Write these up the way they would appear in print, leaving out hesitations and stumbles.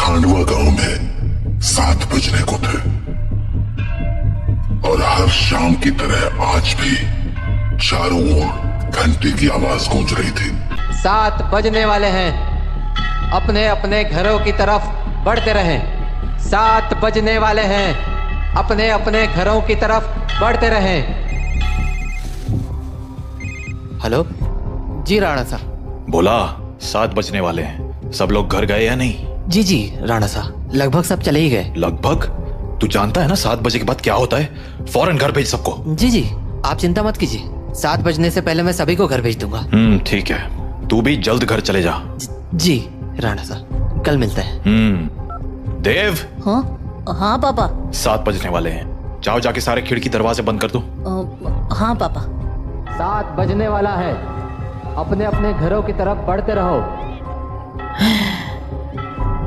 खांडवा गांव में 7 बजने को थे और हर शाम की तरह आज भी चारों ओर घंटे की आवाज गूंज रही थी। 7 बजने वाले हैं, अपने अपने घरों की तरफ बढ़ते रहें। 7 बजने वाले हैं, अपने अपने घरों की तरफ बढ़ते रहें। हेलो जी राणा सा। बोला 7 बजने वाले हैं, सब लोग घर गए या नहीं? जी राणा सा, लगभग सब चले ही गए। लगभग? तू जानता है ना 7 बजे के बाद क्या होता है? फौरन घर भेज सबको। जी आप चिंता मत कीजिए, 7 बजने से पहले मैं सभी को घर भेज दूंगा। ठीक है, तू भी जल्द घर चले जा। जी राणा सा, कल मिलते हैं। देव। हाँ पापा। 7 बजने वाले हैं, जाओ जाके सारे खिड़की दरवाजे बंद कर दो। हाँ पापा। 7 बजने वाला है, अपने अपने घरों की तरफ बढ़ते रहो।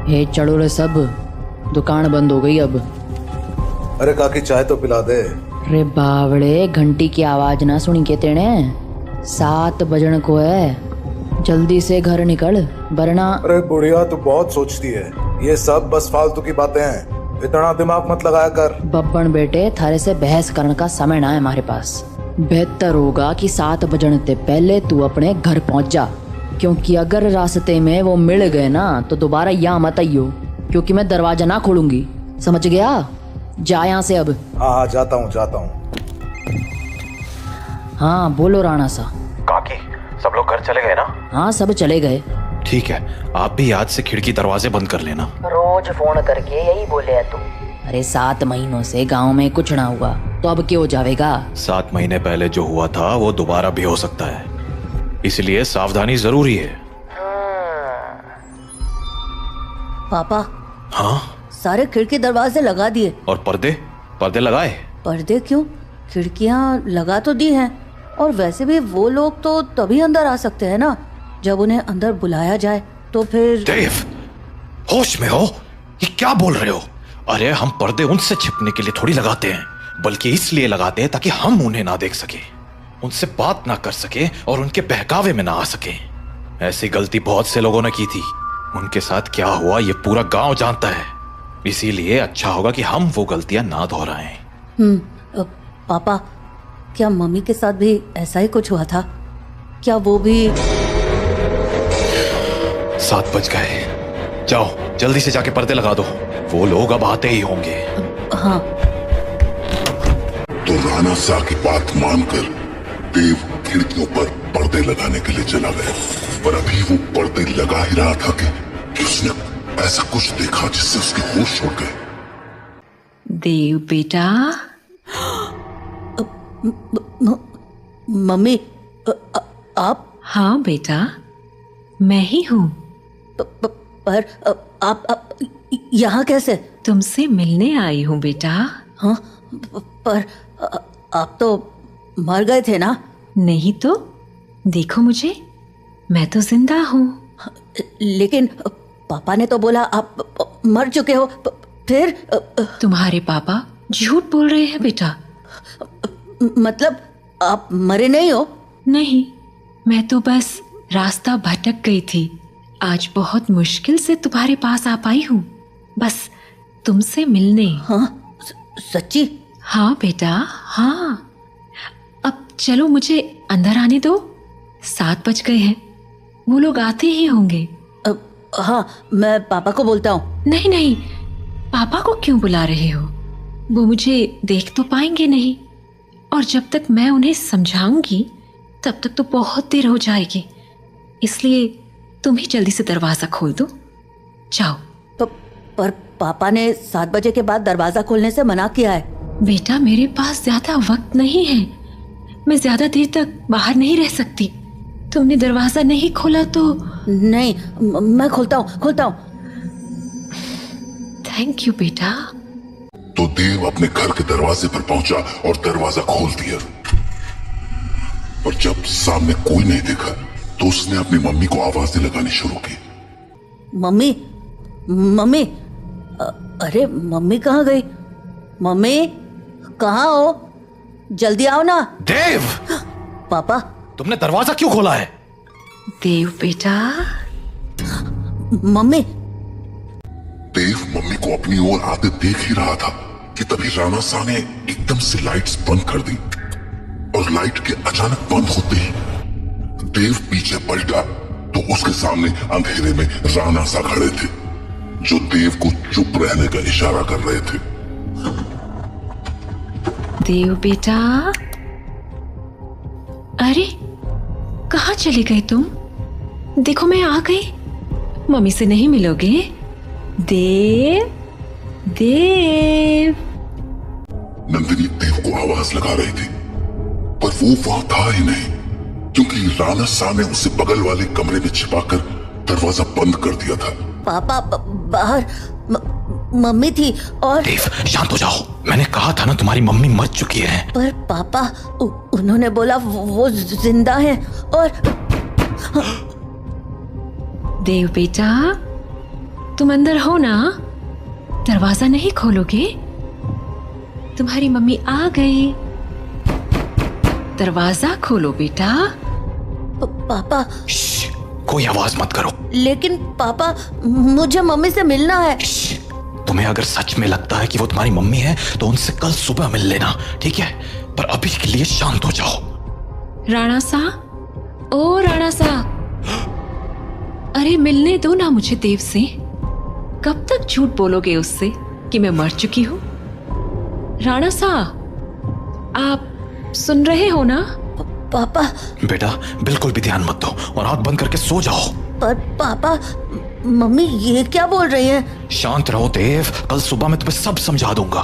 ये चढ़ो रे सब, दुकान बंद हो गई अब। अरे काकी चाय तो पिला दे। रे बावड़े, घंटी की आवाज ना सुनी के तेने? 7 बजन को है, जल्दी से घर निकल वरना। अरे बुढ़िया तू बहुत सोचती है, ये सब बस फालतू की बातें हैं, इतना दिमाग मत लगाया कर। बब्बन बेटे, थारे से बहस करने का समय ना है हमारे पास। बेहतर होगा कि 7 बजने से पहले तू अपने घर पहुंच जा, क्योंकि अगर रास्ते में वो मिल गए ना तो दोबारा यहाँ मत आइयो, क्योंकि मैं दरवाजा ना खोलूंगी, समझ गया? जा यहाँ से अब। हाँ जाता हूँ। हाँ बोलो राणा सा। काकी सब लोग घर चले गए ना? हाँ सब चले गए। ठीक है, आप भी याद से खिड़की दरवाजे बंद कर लेना। रोज फोन करके यही बोले है तू। अरे 7 महीनों से गांव में कुछ ना हुआ तो अब क्या हो जाएगा? 7 महीने पहले जो हुआ था वो दोबारा भी हो सकता है, इसलिए सावधानी जरूरी है। पापा। हाँ? सारे खिड़की दरवाजे लगा दिए। और पर्दे लगाए? पर्दे क्यों? खिड़कियां लगा तो दी हैं, और वैसे भी वो लोग तो तभी अंदर आ सकते हैं ना जब उन्हें अंदर बुलाया जाए, तो फिर। देव, होश में हो? ये क्या बोल रहे हो? अरे हम पर्दे उनसे छिपने के लिए थोड़ी लगाते हैं, बल्कि इसलिए लगाते हैं ताकि हम उन्हें ना देख सके, उनसे बात ना कर सके और उनके बहकावे में ना आ सके। ऐसी गलती बहुत से लोगों ने की थी, उनके साथ क्या हुआ ये पूरा गांव जानता है, इसीलिए अच्छा होगा कि हम वो गलतियां ना दोहराएं। पापा, क्या मम्मी के साथ भी ऐसा ही कुछ हुआ था? क्या वो भी? 7 बज गए, जाओ जल्दी से जाके पर्दे लगा दो, वो लोग अब आते ही होंगे। हाँ। तो राणा सा की बात मानकर देव खिड़कियों पर पर्दे लगाने के लिए चला गया, पर अभी वो पर्दे लगा ही रहा था कि उसने ऐसा कुछ देखा जिससे उसके होश उड़ गए। देव बेटा। मम्मी, आप? हाँ बेटा, मैं ही हूँ। पर आप यहाँ कैसे? तुमसे मिलने आई हूँ बेटा। हाँ, पर आप तो मर गए थे ना? नहीं तो, देखो मुझे, मैं तो जिंदा हूँ। लेकिन पापा ने तो बोला आप मर चुके हो। फिर? तुम्हारे पापा झूठ बोल रहे हैं बेटा। मतलब आप मरे नहीं हो? नहीं, मैं तो बस रास्ता भटक गई थी, आज बहुत मुश्किल से तुम्हारे पास आ पाई हूँ, बस तुमसे मिलने। हाँ? सच्ची? हाँ बेटा, हाँ। अब चलो मुझे अंदर आने दो, 7 बज गए हैं, वो लोग आते ही होंगे। हाँ, मैं पापा को बोलता हूँ। नहीं, पापा को क्यों बुला रहे हो? वो मुझे देख तो पाएंगे नहीं, और जब तक मैं उन्हें समझाऊंगी तब तक तो बहुत देर हो जाएगी, इसलिए तुम ही जल्दी से दरवाजा खोल दो, जाओ। पर पापा ने 7 बजे के बाद दरवाजा खोलने से मना किया है। बेटा, मेरे पास ज्यादा वक्त नहीं है, मैं ज्यादा देर तक बाहर नहीं रह सकती। तुमने दरवाजा नहीं खोला तो? नहीं, मैं खोलता हूँ। थैंक यू बेटा। तो देव अपने घर के दरवाजे पर पहुंचा और दरवाजा खोल दिया, और जब सामने कोई नहीं देखा तो उसने अपनी मम्मी को आवाजें लगानी शुरू की। मम्मी, अरे मम्मी कहाँ गई? मम्मी कहाँ हो? जल्दी आओ ना। देव! पापा, तुमने दरवाजा क्यों खोला है? देव बेटा। मम्मी। को अपनी ओर आते देख ही रहा था कि तभी राणा सा ने एकदम से लाइट्स बंद कर दी और लाइट के अचानक बंद होते ही देव पीछे पलटा तो उसके सामने अंधेरे में राणा सा खड़े थे जो देव को चुप रहने का इशारा कर रहे थे। देव बेटा, अरे कहाँ चले गए तुम? देखो मैं आ गई। मम्मी से नहीं मिलोगे? देव, देव। नंदिनी देव को आवाज लगा रही थी पर वो वहां था ही नहीं क्योंकि राणा सा ने उसे बगल वाले कमरे में छिपाकर दरवाजा बंद कर दिया था। पापा बाहर मम्मी थी और देव शांत हो जाओ, मैंने कहा था ना तुम्हारी मम्मी मर चुकी है। पर पापा उन्होंने बोला वो जिंदा है और देव बेटा, तुम अंदर हो ना? दरवाजा नहीं खोलोगे? तुम्हारी मम्मी आ गई। दरवाजा खोलो बेटा। पापा। कोई आवाज मत करो। लेकिन पापा मुझे मम्मी से मिलना है। तुम्हें अगर सच में लगता है कि वो तुम्हारी मम्मी है तो उनसे कल सुबह मिल लेना, ठीक है? पर अभी के लिए शांत हो जाओ। राणा सा, ओ राणा सा, अरे मिलने दो ना मुझे देव से। कब तक झूठ बोलोगे उससे कि मैं मर चुकी हूँ? राणा सा, आप सुन रहे हो ना? पापा। बेटा बिल्कुल भी ध्यान मत दो और आंख बंद करके सो जाओ। पर पापा, मम्मी ये क्या बोल रही हैं? शांत रहो देव, कल सुबह मैं तुम्हें सब समझा दूंगा।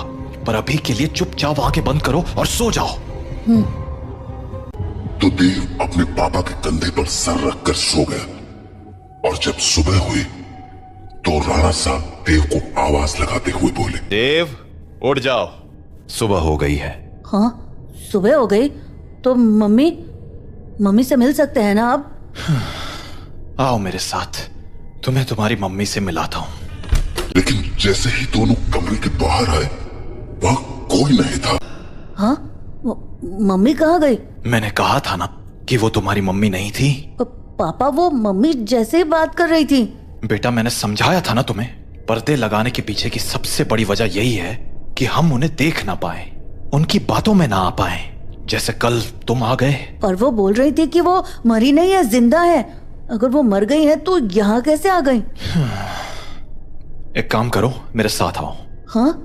पर अभी के लिए चुपचाप आंखें बंद करो और सो जाओ। तो देव अपने पापा के कंधे पर सर रखकर सो गया और जब सुबह हुई तो राणा साहब देव को आवाज लगाते हुए बोले, देव उठ जाओ, सुबह हो गई है। हाँ सुबह हो गई तो मम्मी से मिल सकते हैं ना अब? आओ मेरे साथ, तुम्हें तुम्हारी मम्मी से मिलाता हूँ। लेकिन जैसे ही दोनों कमरे के बाहर आए वहां कोई नहीं था। हाँ? मम्मी कहाँ गई? मैंने कहा था ना कि वो तुम्हारी मम्मी नहीं थी। पापा वो मम्मी जैसे ही बात कर रही थी। बेटा मैंने समझाया था ना तुम्हें, पर्दे लगाने के पीछे की सबसे बड़ी वजह यही है कि हम उन्हें देख ना पाए, उनकी बातों में ना आ पाए। जैसे कल तुम आ गए। पर वो बोल रही थी कि वो मरी नहीं है, जिंदा है। अगर वो मर गई है तो यहाँ कैसे आ गई? एक काम करो, मेरे साथ आओ। हाँ?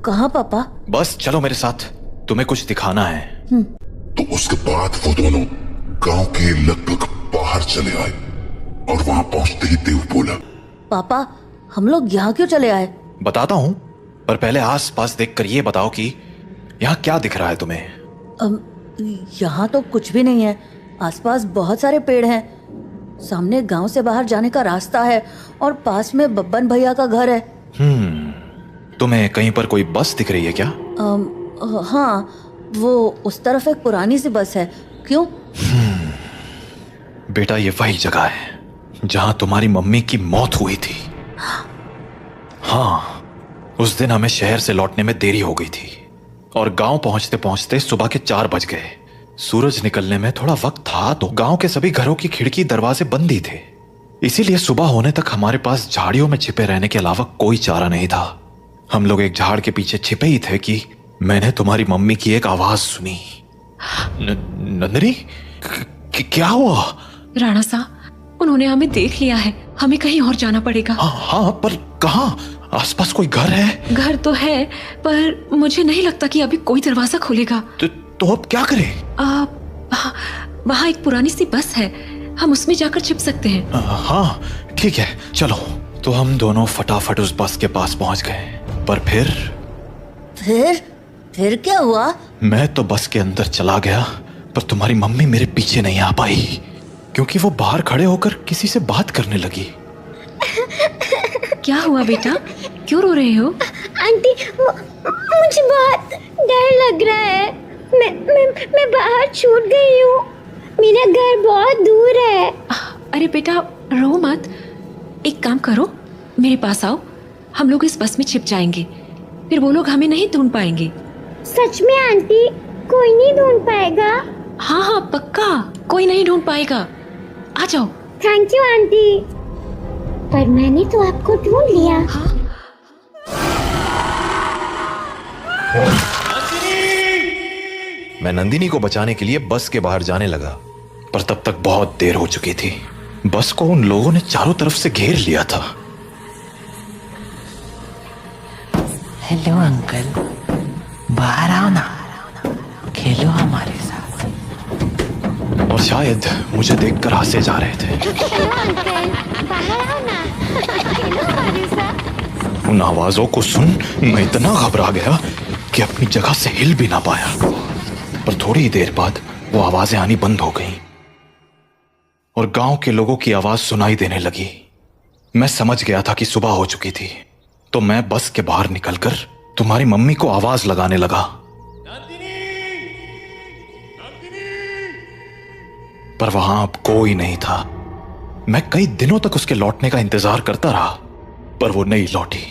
कहाँ पापा? बस चलो मेरे साथ, तुम्हें कुछ दिखाना है। तो उसके बाद वो दोनों गांव के लगभग बाहर चले आए और वहां पहुंचते ही देव बोला, पापा हम लोग यहाँ क्यों चले आए? बताता हूँ, पर पहले आस पास देखकर ये बताओ कि यहाँ क्या दिख रहा है तुम्हें? यहाँ तो कुछ भी नहीं है। आसपास बहुत सारे पेड़ हैं, सामने गांव से बाहर जाने का रास्ता है और पास में बब्बन भैया का घर है। तुम्हें कहीं पर कोई बस दिख रही है क्या? हाँ, वो उस तरफ एक पुरानी सी बस है। क्यों? बेटा ये वही जगह है जहां तुम्हारी मम्मी की मौत हुई थी। हाँ, उस दिन हमें शहर से लौटने में देरी हो गई थी और गांव पहुंचते पहुंचते सुबह के 4 बज गए। सूरज निकलने में थोड़ा वक्त था तो गांव के सभी घरों की खिड़की दरवाजे बंद ही थे, इसीलिए सुबह होने तक हमारे पास झाड़ियों में छिपे रहने के अलावा कोई चारा नहीं था। हम लोग एक झाड़ के पीछे छिपे ही थे कि मैंने तुम्हारी मम्मी की एक आवाज सुनी। नंदिनी, क्या हुआ? राणा सा, उन्होंने हमें देख लिया है, हमें कहीं और जाना पड़ेगा। हाँ, पर कहाँ? आसपास कोई घर है? घर तो है, पर मुझे नहीं लगता कि अभी कोई दरवाजा खोलेगा। तो अब क्या करें? वहाँ एक पुरानी सी बस है, हम उसमें जाकर छिप सकते हैं। हाँ ठीक है, चलो। तो हम दोनों फटाफट उस बस के पास पहुंच गए, पर फिर क्या हुआ? मैं तो बस के अंदर चला गया, पर तुम्हारी मम्मी मेरे पीछे नहीं आ पाई क्योंकि वो बाहर खड़े होकर किसी से बात करने लगी। क्या हुआ बेटा, क्यों रो रहे हो? आंटी, मुझे बहुत डर लग रहा है। मैं बाहर छूट गई हूँ, मेरा घर बहुत दूर है। अरे बेटा रो मत, एक काम करो, मेरे पास आओ, हम लोग इस बस में छिप जाएंगे, फिर वो लोग हमें नहीं ढूंढ पाएंगे। सच में आंटी, कोई नहीं ढूंढ पाएगा? हाँ पक्का, कोई नहीं ढूंढ पाएगा। आ जाओ। थैंक यू आंटी, पर मैंने तो आपको ढूंढ लिया। हाँ? मैं नंदिनी को बचाने के लिए बस के बाहर जाने लगा, पर तब तक बहुत देर हो चुकी थी। बस को उन लोगों ने चारों तरफ से घेर लिया था। हेलो अंकल, बाहर आओ ना, खेलो हमारे साथ। और शायद मुझे देखकर हंसे जा रहे थे। उन आवाजों को सुन मैं इतना घबरा गया कि अपनी जगह से हिल भी ना पाया। पर थोड़ी देर बाद वो आवाजें आनी बंद हो गईं और गांव के लोगों की आवाज सुनाई देने लगी। मैं समझ गया था कि सुबह हो चुकी थी, तो मैं बस के बाहर निकलकर तुम्हारी मम्मी को आवाज लगाने लगा। पर वहां अब कोई नहीं था। मैं कई दिनों तक उसके लौटने का इंतजार करता रहा, पर वो नहीं लौटी।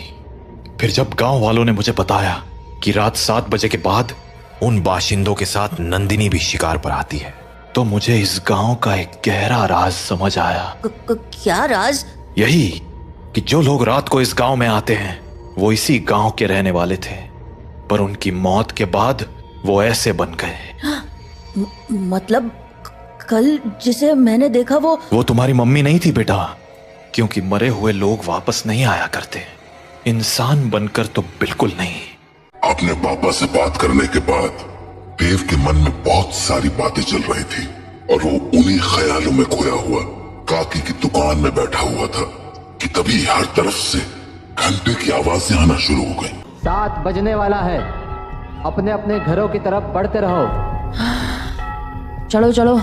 फिर जब गांव वालों ने मुझे बताया कि रात 7 बजे के बाद उन बाशिंदों के साथ नंदिनी भी शिकार पर आती है, तो मुझे इस गांव का एक गहरा राज समझ आया। क्या राज? यही कि जो लोग रात को इस गांव में आते हैं वो इसी गांव के रहने वाले थे, पर उनकी मौत के बाद वो ऐसे बन गए। मतलब कल जिसे मैंने देखा वो तुम्हारी मम्मी नहीं थी बेटा, क्योंकि मरे हुए लोग वापस नहीं आया करते। इंसान बनकर तो बिल्कुल नहीं। अपने पापा से बात करने के बाद देव के मन में बहुत सारी बातें चल रही थी और वो उन्हीं ख्यालों में खोया हुआ काकी की दुकान में बैठा हुआ था कि तभी हर तरफ से घंटे की आवाजें आना शुरू हो गई। 7 बजने वाला है, अपने अपने घरों की तरफ बढ़ते रहो। चलो चलो,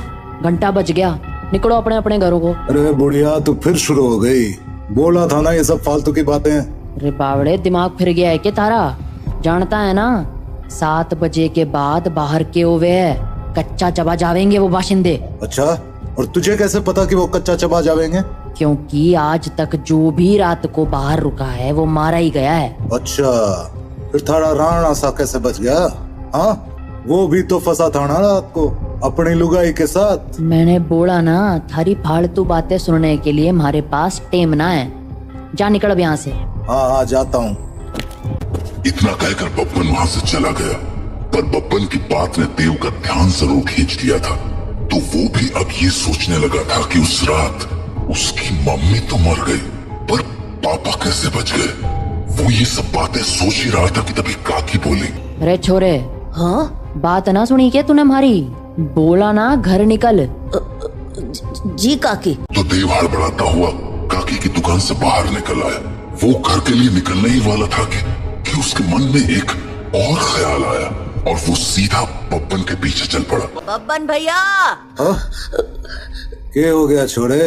घंटा बज गया, निकलो अपने अपने घरों को। अरे बुढ़िया, तू फिर शुरू हो गई। बोला था ना ये सब फालतू की बातें। अरे बावड़े, दिमाग फिर गया है क्या तारा? जानता है ना 7 बजे के बाद बाहर के हुए है कच्चा चबा जावेंगे वो बाशिंदे। अच्छा, और तुझे कैसे पता कि वो कच्चा चबा जावेंगे? क्योंकि आज तक जो भी रात को बाहर रुका है वो मारा ही गया है। अच्छा, फिर थारा राणा सा कैसे बच गया? हाँ, वो भी तो फंसा था ना रात को अपनी लुगाई के साथ। मैंने बोला ना, थारी फालतू बातें सुनने के लिए हमारे पास टेम ना है। जा निकल अब यहाँ से। हाँ हाँ, जाता हूँ। इतना कहकर बब्बन वहां से चला गया, पर बब्बन की बात ने देव का ध्यान जरूर खींच लिया था। तो वो भी अब ये सोचने लगा था कि उस रात उसकी मम्मी तो मर गई, पर पापा कैसे बच गए। वो ये सब बातें सोच ही रहा था कि तभी काकी बोली, अरे छोरे, हाँ बात ना सुनी क्या तूने हमारी? बोला ना घर निकल। जी काकी। तो देव हड़बड़ाता हुआ काकी की दुकान से बाहर निकल आया। वो घर के लिए निकलने ही वाला था कि उसके मन में एक और ख्याल आया और वो सीधा बब्बन के पीछे चल पड़ा। बब्बन भैया। क्या हो गया छोरे,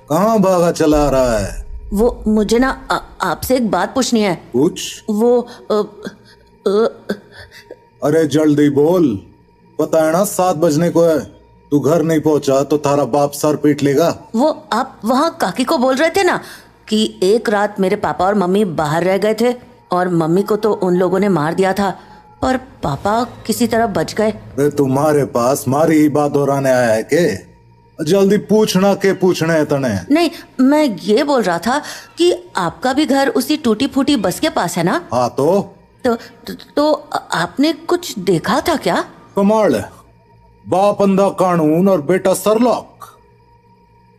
कहाँ भागा चला रहा है? वो मुझे ना आपसे एक बात पूछनी है। पूछ। वो अरे जल्दी बोल, पता है ना 7 बजने को है। तू घर नहीं पहुंचा तो तारा बाप सर पीट लेगा। वो आप वहाँ काकी को बोल रहे थे ना कि एक रात मेरे पापा और मम्मी बाहर रह गए थे और मम्मी को तो उन लोगों ने मार दिया था, पर पापा किसी तरह बच गए। अरे तुम्हारे पास मारी ही बात दोहराने आया है के? जल्दी पूछना के पूछने है तने। नहीं, मैं ये बोल रहा था कि आपका भी घर उसी टूटी फूटी बस के पास है ना? हाँ तो आपने कुछ देखा था क्या? कमाल है, बाप अंधा कानून और बेटा सरलॉक।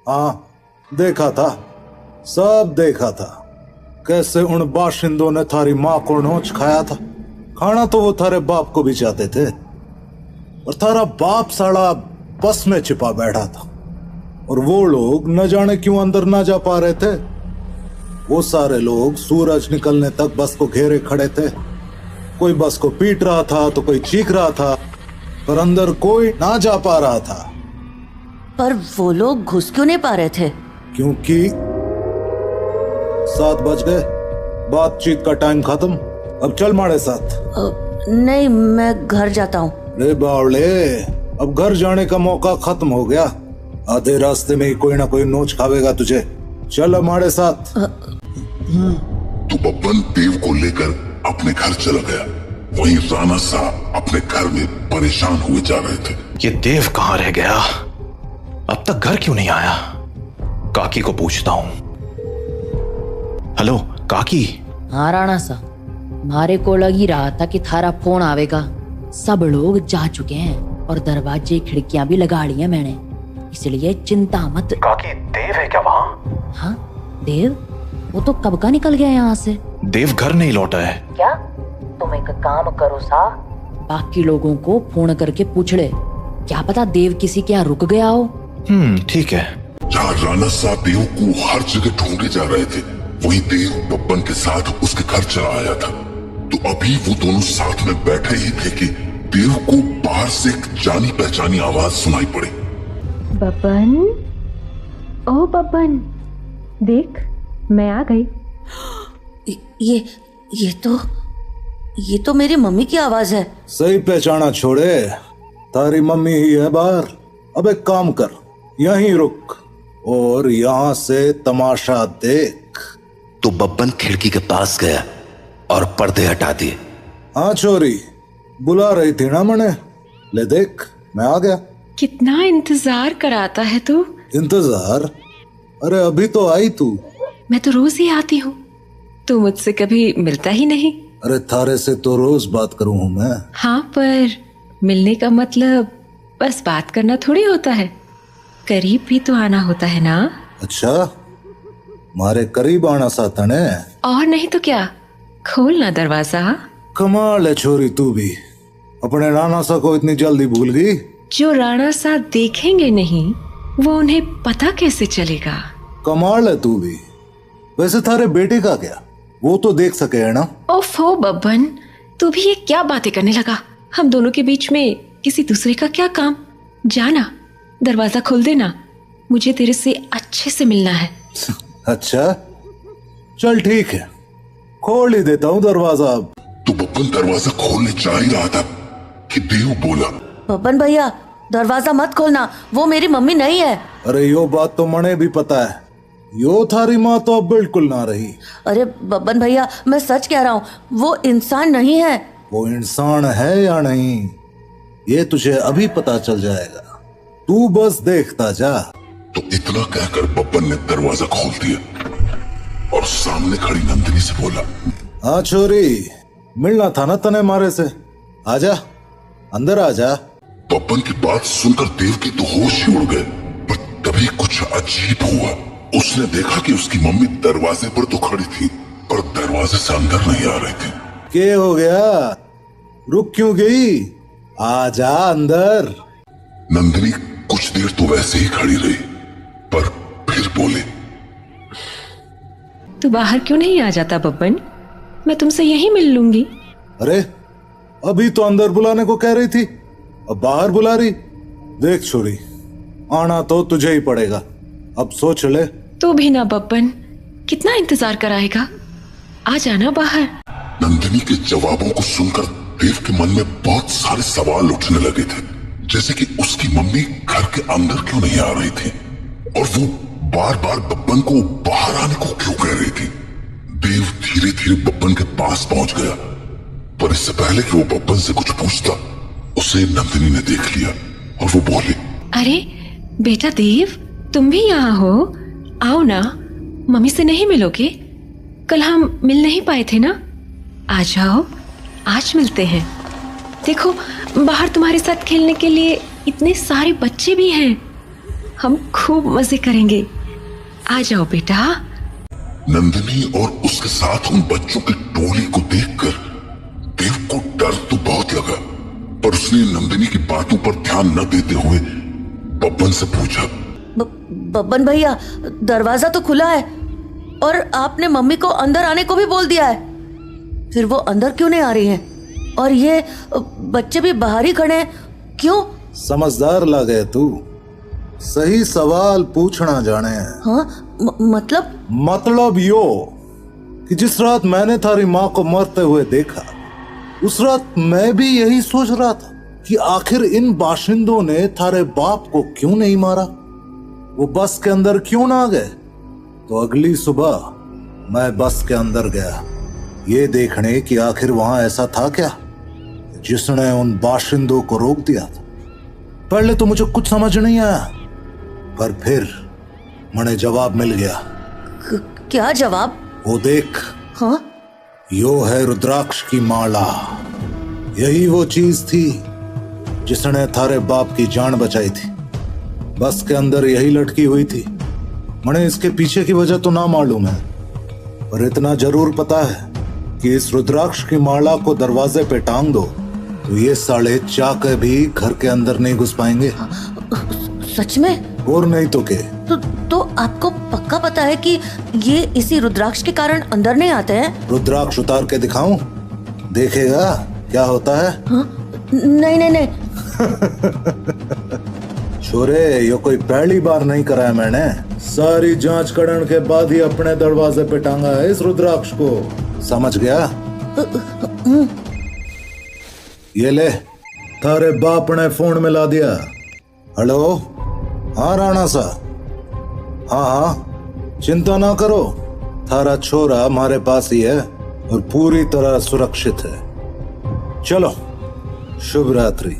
हाँ देखा था, सब देखा था। कैसे उन बाशिंदों ने थारी माँ को नोच खाया था। खाना तो वो थारे बाप को भी चाहते थे, और थारा बाप साला बस में छिपा बैठा था और वो लोग न जाने क्यों अंदर ना जा पा रहे थे। वो सारे लोग सूरज निकलने तक बस को घेरे खड़े थे। कोई बस को पीट रहा था तो कोई चीख रहा था, पर अंदर कोई ना जा पा रहा था। पर वो लोग घुस क्यों नहीं पा रहे थे? क्योंकि 7 बज गए, बातचीत का टाइम खत्म। अब चल हमारे साथ। नहीं, मैं घर जाता हूँ। रे बावले, अब घर जाने का मौका खत्म हो गया। आधे रास्ते में ही कोई ना कोई नोच खावेगा तुझे। चल हमारे साथ। तो बब्बन देव को लेकर अपने घर चला गया। वहीं राणा साहब अपने घर में परेशान हुए जा रहे थे। ये देव कहाँ रह गया? अब तक घर क्यों नहीं आया? काकी को पूछता हूँ। हेलो काकी। हाँ राणा सा, मारे को लग ही रहा था कि थारा फोन आवेगा। सब लोग जा चुके हैं और दरवाजे खिड़कियां भी लगा ली हैं मैंने, इसलिए चिंता मत। काकी देव है क्या वहाँ? हाँ देव, वो तो कब का निकल गया यहाँ से। देव घर नहीं लौटा है क्या? तुम एक काम करो सा, बाकी लोगों को फोन करके पूछ ले, क्या पता देव किसी के यहाँ रुक गया हो। ठीक है। जहाँ राणा साहब देव को हर जगह ढूंढे जा रहे थे, वही देव बब्बन के साथ उसके घर चला आया था। तो अभी वो दोनों साथ में बैठे ही थे कि देव को बाहर से एक जानी पहचानी आवाज सुनाई पड़ी। बब्बन, ओ बब्बन, देख मैं आ गई। ये तो मेरी मम्मी की आवाज है। सही पहचाना छोड़े, तारी मम्मी ही है बाहर। अब एक काम कर, यहीं रुक और यहाँ से तमाशा देख। तो बब्बन खिड़की के पास गया और पर्दे हटा दिए। हाँ छोरी, बुला रही थी ना मने, ले देख मैं आ गया। कितना इंतजार कराता है तू। इंतजार? अरे अभी तो आई तू। मैं तो रोज ही आती हूँ, तू मुझसे कभी मिलता ही नहीं। अरे थारे से तो रोज बात करूँ हूँ मैं। हाँ, पर मिलने का मतलब बस बात करना थोड़ी होता है, करीब भी तो आना होता है ना। अच्छा, मारे करीब आना साता ने। और नहीं तो क्या, खोल ना दरवाजा। कमाल है छोरी, तू भी अपने राणा सा को इतनी जल्दी भूल गई। जो राणा सा देखेंगे नहीं, वो उन्हें पता कैसे चलेगा। कमाल है तू भी। वैसे थारे बेटे का क्या, वो तो देख सके है ना। ओफो बब्बन, तू भी ये क्या बातें करने लगा। हम दोनों के बीच में किसी दूसरे का क्या काम। जाना, दरवाजा खोल देना, मुझे तेरे से अच्छे से मिलना है। अच्छा चल ठीक है, खोल ही देता हूँ दरवाजा अब। तो बब्बन दरवाजा खोलने जा ही रहा था कि देव बोला, बब्बन भैया दरवाजा मत खोलना, वो मेरी मम्मी नहीं है। अरे यो बात तो मने भी पता है, यो थारी माँ तो अब बिल्कुल ना रही। अरे बब्बन भैया मैं सच कह रहा हूँ, वो इंसान नहीं है। वो इंसान है या नहीं, ये तुझे अभी पता चल जाएगा, तू बस देखता जा। तो इतना कहकर बब्बन ने दरवाजा खोल दिया और सामने खड़ी नंदिनी से बोला, हाँ छोरी, मिलना था ना तने मारे से, आजा अंदर आजा। बब्बन की बात सुनकर देव की तो होश ही उड़ गए, पर तभी कुछ अजीब हुआ। उसने देखा कि उसकी मम्मी दरवाजे पर तो खड़ी थी, पर दरवाजे से अंदर नहीं आ रही थी। क्या हो गया, रुक क्यों गई, आजा अंदर। नंदिनी कुछ देर तो वैसे ही खड़ी रही, पर फिर बोले, तू बाहर क्यों नहीं आ जाता बब्बन, मैं तुमसे यहीं मिल लूंगी। अरे अभी तो अंदर बुलाने को कह रही थी, अब बाहर बुला रही। देख छोरी, आना तो तुझे ही पड़ेगा, अब सोच ले। तू भी ना बब्बन, कितना इंतजार कराएगा, आ जाना बाहर। नंदिनी के जवाबों को सुनकर देव के मन में बहुत सारे सवाल उठने लगे थे, जैसे कि उसकी मम्मी घर के अंदर क्यों नहीं आ रही थी और वो बार बार बब्बन को बाहर आने को क्यों कह रही थी। देव धीरे धीरे बब्बन के पास पहुंच गया, पर इससे पहले कि वो बब्बन से कुछ पूछता, उसे नंदिनी ने देख लिया और वो बोले, अरे बेटा देव, तुम भी यहाँ हो, आओ ना, मम्मी से नहीं मिलोगे, कल हम मिल नहीं पाए थे ना, आ जाओ आज मिलते हैं। देखो बाहर तुम्हारे साथ खेलने के लिए इतने सारे बच्चे भी हैं, हम खूब मजे करेंगे, आ जाओ बेटा। नंदिनी और उसके साथ उन बच्चों की टोली को देखकर देव को डर तो बहुत लगा, पर उसने नंदिनी की बातों पर ध्यान न देते हुए बब्बन से पूछा, बब्बन भैया दरवाजा तो खुला है और आपने मम्मी को अंदर आने को भी बोल दिया है, फिर वो अंदर क्यों नहीं आ रही हैं? और ये बच्चे भी बाहर ही खड़े हैं, क्यों? समझदार लगे तू, सही सवाल पूछना जाने हैं। हाँ मतलब यो कि जिस रात मैंने थारी माँ को मरते हुए देखा, उस रात मैं भी यही सोच रहा था कि आखिर इन बाशिंदों ने थारे बाप को क्यों नहीं मारा, वो बस के अंदर क्यों ना गए। तो अगली सुबह मैं बस के अंदर गया, ये देखने कि आखिर वहां ऐसा था क्या जिसने उन बाशिंदों को रोक दिया था। पहले तो मुझे कुछ समझ नहीं आया, पर फिर मुझे जवाब मिल गया। क्या जवाब? वो देख। हाँ यो है रुद्राक्ष की माला। यही वो चीज थी जिसने थारे बाप की जान बचाई थी। बस के अंदर यही लटकी हुई थी। मने इसके पीछे की वजह तो ना मालूम है, पर इतना जरूर पता है कि इस रुद्राक्ष की माला को दरवाजे पे टांग दो तो ये साले चाके भी घर के अंदर नहीं घुस पाएंगे। सच में? और नहीं तो के। तो आपको पक्का पता है कि ये इसी रुद्राक्ष के कारण अंदर नहीं आते हैं? रुद्राक्ष उतार के दिखाऊं? देखेगा क्या होता है? हाँ? नहीं नहीं नहीं। छोरे, ये कोई पहली बार नहीं कराया मैंने। सारी जांच करने के बाद ही अपने दरवाजे पे टांगा है इस रुद्राक्ष को। समझ गया? ये ले, थारे बाप ने फोन मिला दिया। हेलो, हाँ राणा सा। हाँ हाँ, चिंता ना करो, थारा छोरा हमारे पास ही है और पूरी तरह सुरक्षित है। चलो, शुभ रात्रि।